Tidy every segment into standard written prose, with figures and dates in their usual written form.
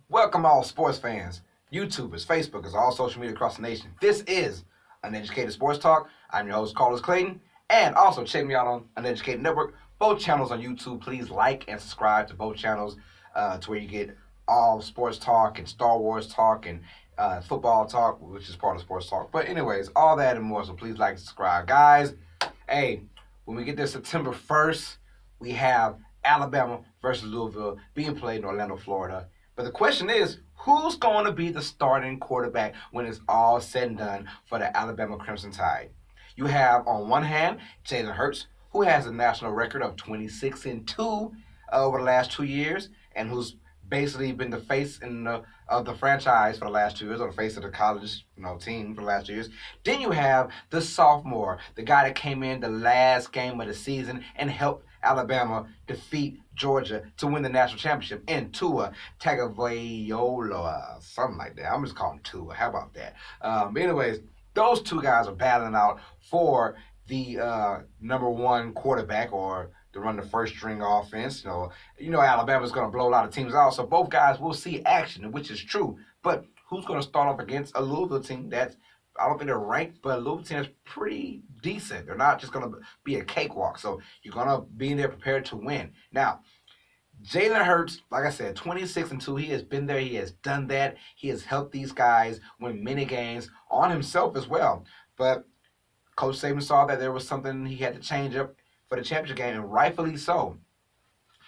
Welcome all sports fans, YouTubers, Facebookers, all social media across the nation. This is Uneducated Sports Talk. I'm your host, Carlos Clayton, and also check me out on Uneducated Network. Both channels on YouTube. Please like and subscribe to both channels to where you get all sports talk and Star Wars talk and football talk, which is part of sports talk. But anyways, all that and more. So please like and subscribe, guys. Hey, when we get there September 1st, we have Alabama versus Louisville being played in Orlando, Florida. But the question is, who's going to be the starting quarterback when it's all said and done for the Alabama Crimson Tide? You have on one hand Jalen Hurts, who has a national record of 26-2 over the last 2 years, and who's basically been the face of the franchise for the last 2 years, or the face of the college team for the last 2 years. Then you have the sophomore, the guy that came in the last game of the season and helped Alabama defeat Georgia to win the national championship in Tua Tagovailoa, something like that. I'm just calling him Tua. How about that? Anyways, those two guys are battling out for the number one quarterback or to run the first string offense. Alabama's going to blow a lot of teams out, so both guys will see action, which is true. But who's going to start off against a Louisville team that's I don't think they're ranked, but a Louisville team is pretty decent. They're not just going to be a cakewalk. So you're going to be in there prepared to win. Now, Jalen Hurts, like I said, 26-2. He has been there. He has done that. He has helped these guys win many games on himself as well. But Coach Saban saw that there was something he had to change up for the championship game, and rightfully so.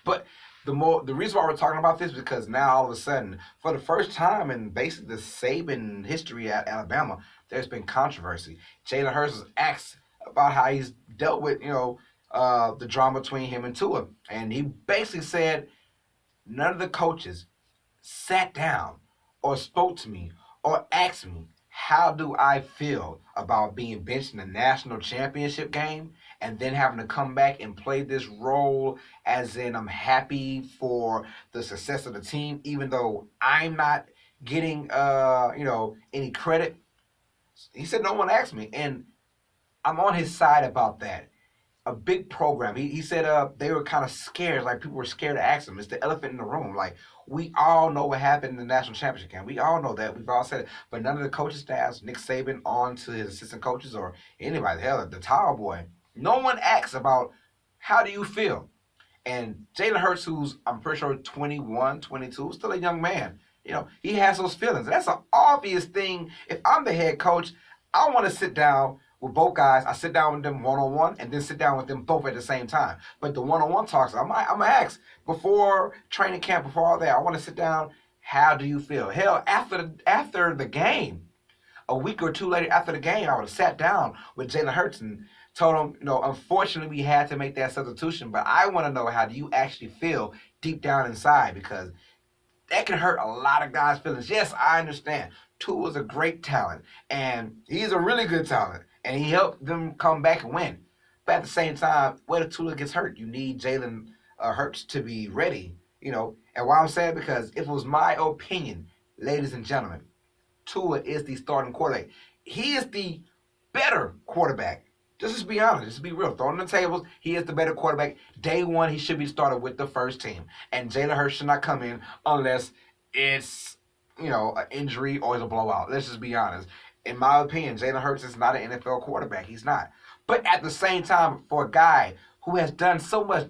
But the reason why we're talking about this is because now all of a sudden, for the first time in basically the Saban history at Alabama, there's been controversy. Jalen Hurts was asked about how he's dealt with the drama between him and Tua, and he basically said none of the coaches sat down or spoke to me or asked me how do I feel about being benched in the national championship game and then having to come back and play this role as in I'm happy for the success of the team, even though I'm not getting any credit. He said no one asked me, and I'm on his side about that. A big program. He said they were kind of scared, like people were scared to ask him. It's the elephant in the room. Like we all know what happened in the national championship game. We all know that. We've all said it. But none of the coaching staffs, Nick Saban on to his assistant coaches or anybody, hell, the towel boy, no one asks about how do you feel. And Jalen Hurts, who's I'm pretty sure 21, 22, still a young man. He has those feelings. That's an obvious thing. If I'm the head coach, I want to sit down with both guys. I sit down with them one-on-one and then sit down with them both at the same time. But the one-on-one talks, I'm going to ask before training camp, before all that, I want to sit down, how do you feel? Hell, after the game, a week or two later after the game, I would have sat down with Jalen Hurts and told him, unfortunately we had to make that substitution, but I want to know how do you actually feel deep down inside, because that can hurt a lot of guys' feelings. Yes, I understand. Tua is a great talent, and he's a really good talent, and he helped them come back and win. But at the same time, when if Tua gets hurt, you need Jalen Hurts to be ready. And why I'm saying, because if it was my opinion, ladies and gentlemen, Tua is the starting quarterback. He is the better quarterback. Just be honest, just be real. Throwing the tables, he is the better quarterback. Day one, he should be started with the first team. And Jalen Hurts should not come in unless it's, an injury or it's a blowout. Let's just be honest. In my opinion, Jalen Hurts is not an NFL quarterback. He's not. But at the same time, for a guy who has done so much,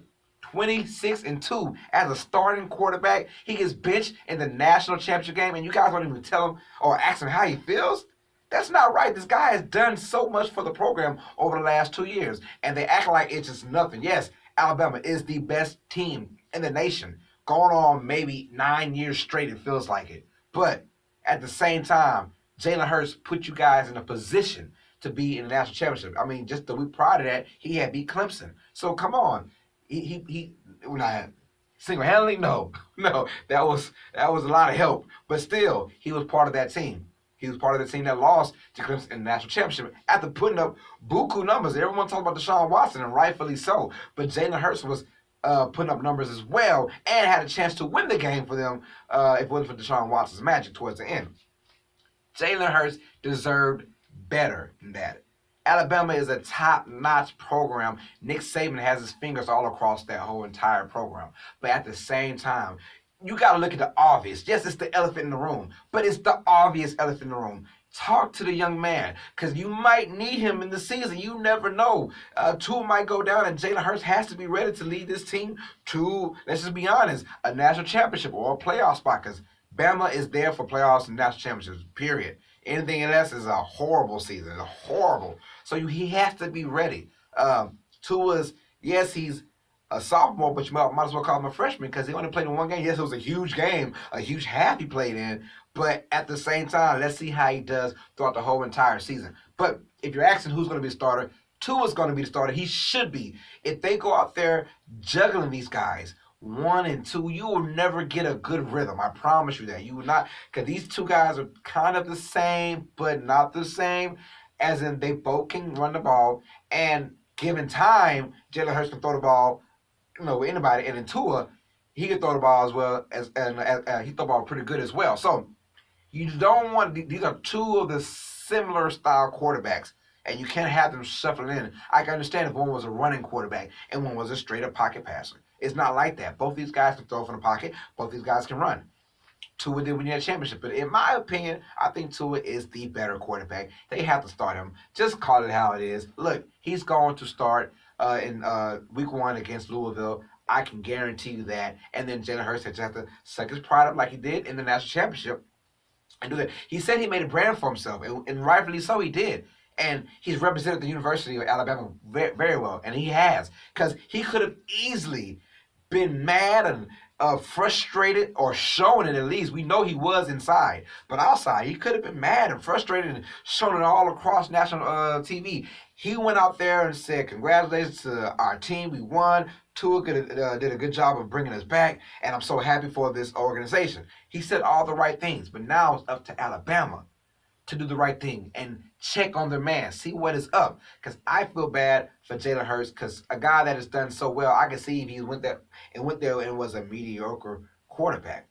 26-2 as a starting quarterback, he gets benched in the national championship game, and you guys don't even tell him or ask him how he feels? That's not right. This guy has done so much for the program over the last 2 years, and they act like it's just nothing. Yes, Alabama is the best team in the nation. Going on maybe 9 years straight, it feels like it. But at the same time, Jalen Hurts put you guys in a position to be in the national championship. I mean, just the week prior to that, he had beat Clemson. So come on. He not single-handedly, no. That was a lot of help. But still, he was part of that team. He was part of the team that lost to Clemson in the national championship after putting up buku numbers. Everyone talking about Deshaun Watson, and rightfully so. But Jalen Hurts was putting up numbers as well and had a chance to win the game for them if it wasn't for Deshaun Watson's magic towards the end. Jalen Hurts deserved better than that. Alabama is a top-notch program. Nick Saban has his fingers all across that whole entire program. But at the same time, you got to look at the obvious. Yes, it's the elephant in the room, but it's the obvious elephant in the room. Talk to the young man because you might need him in the season. You never know. Tua might go down, and Jalen Hurts has to be ready to lead this team to, let's just be honest, a national championship or a playoff spot because Bama is there for playoffs and national championships, period. Anything else is a horrible season, a horrible. So he has to be ready. Tua's, yes, he's a sophomore, but you might as well call him a freshman because he only played in one game. Yes, it was a huge game, a huge half he played in, but at the same time, let's see how he does throughout the whole entire season. But if you're asking who's going to be the starter, Tua's going to be the starter. He should be. If they go out there juggling these guys, 1 and 2, you will never get a good rhythm. I promise you that. You will not, because these two guys are kind of the same, but not the same, as in they both can run the ball, and given time, Jalen Hurts can throw the ball, with anybody, and in Tua, he can throw the ball as well as, and he throw the ball pretty good as well. So you don't want, these are two of the similar style quarterbacks, and you can't have them shuffling in. I can understand if one was a running quarterback and one was a straight up pocket passer. It's not like that. Both these guys can throw from the pocket. Both these guys can run. Tua did win that championship. But in my opinion, I think Tua is the better quarterback. They have to start him. Just call it how it is. Look, he's going to start in week 1 against Louisville. I can guarantee you that. And then Jalen Hurts has to suck his pride up like he did in the national championship and do that. He said he made a brand for himself, and rightfully so he did. And he's represented the University of Alabama very, very well, and he has. Because he could have easily been mad and frustrated, or showing it at least. We know he was inside, but outside he could have been mad and frustrated and shown it all across national TV. He went out there and said, "Congratulations to our team, we won. Tua did a good job of bringing us back, and I'm so happy for this organization." He said all the right things, but now it's up to Alabama to do the right thing and check on their man, see what is up. Because I feel bad for Jalen Hurts, because a guy that has done so well, I can see if he went there and was a mediocre quarterback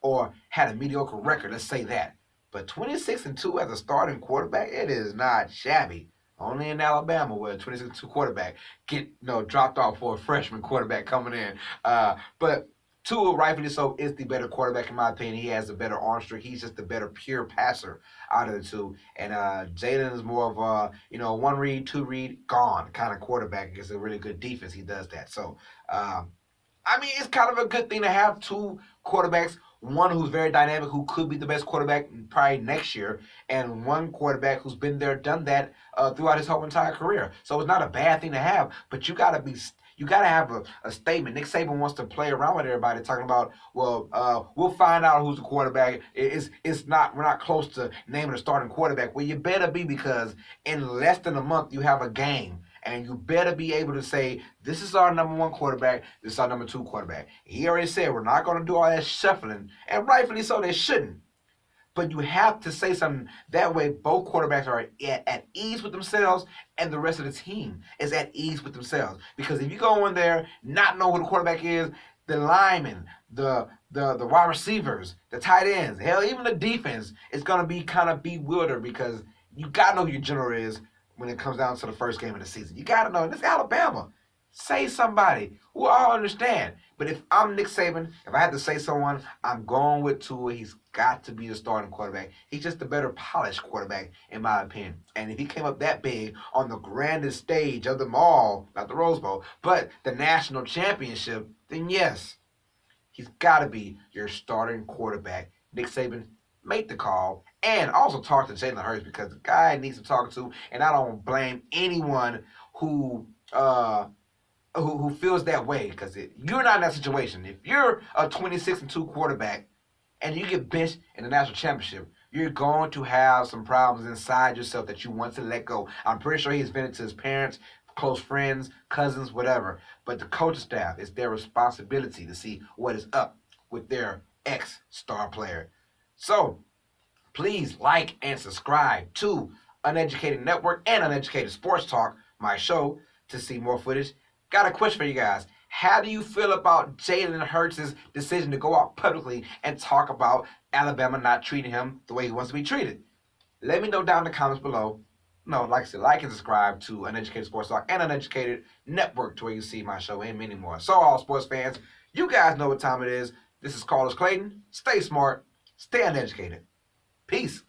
or had a mediocre record, let's say that. But 26-2 as a starting quarterback, it is not shabby. Only in Alabama where a 26-2 quarterback get dropped off for a freshman quarterback coming in. But Tua, rightfully so, is the better quarterback in my opinion. He has a better arm strength. He's just the better pure passer out of the two. And Jalen is more of a one read, two read, gone kind of quarterback. It's a really good defense. He does that. So it's kind of a good thing to have two quarterbacks. One who's very dynamic, who could be the best quarterback probably next year, and one quarterback who's been there, done that throughout his whole entire career. So it's not a bad thing to have, but you got to have a statement. Nick Saban wants to play around with everybody, talking about, well, we'll find out who's the quarterback. We're not close to naming a starting quarterback. Well, you better be, because in less than a month you have a game. And you better be able to say, this is our number 1 quarterback, this is our number 2 quarterback. He already said we're not going to do all that shuffling, and rightfully so, they shouldn't. But you have to say something. That way, both quarterbacks are at ease with themselves, and the rest of the team is at ease with themselves. Because if you go in there, not know who the quarterback is, the linemen, the wide receivers, the tight ends, hell, even the defense is going to be kind of bewildered, because you got to know who your general is when it comes down to the first game of the season. You got to know. This is Alabama. Say somebody who all understand. But if I'm Nick Saban, if I had to say someone, I'm going with Tua. He's got to be the starting quarterback. He's just the better polished quarterback, in my opinion. And if he came up that big on the grandest stage of them all, not the Rose Bowl, but the national championship, then yes, he's got to be your starting quarterback. Nick Saban, make the call. And also talk to Jalen Hurts, because the guy needs to talk to. And I don't blame anyone who feels that way, because you're not in that situation. If you're a 26-2 quarterback and you get benched in the national championship, you're going to have some problems inside yourself that you want to let go. I'm pretty sure he's vented to his parents, close friends, cousins, whatever. But the coaching staff, it's their responsibility to see what is up with their ex-star player. So please like and subscribe to Uneducated Network and Uneducated Sports Talk, my show, to see more footage. Got a question for you guys. How do you feel about Jalen Hurts' decision to go out publicly and talk about Alabama not treating him the way he wants to be treated? Let me know down in the comments below. No, like I said, like and subscribe to Uneducated Sports Talk and Uneducated Network, to where you see my show and many more. So all sports fans, you guys know what time it is. This is Carlos Clayton. Stay smart, stay uneducated. Peace.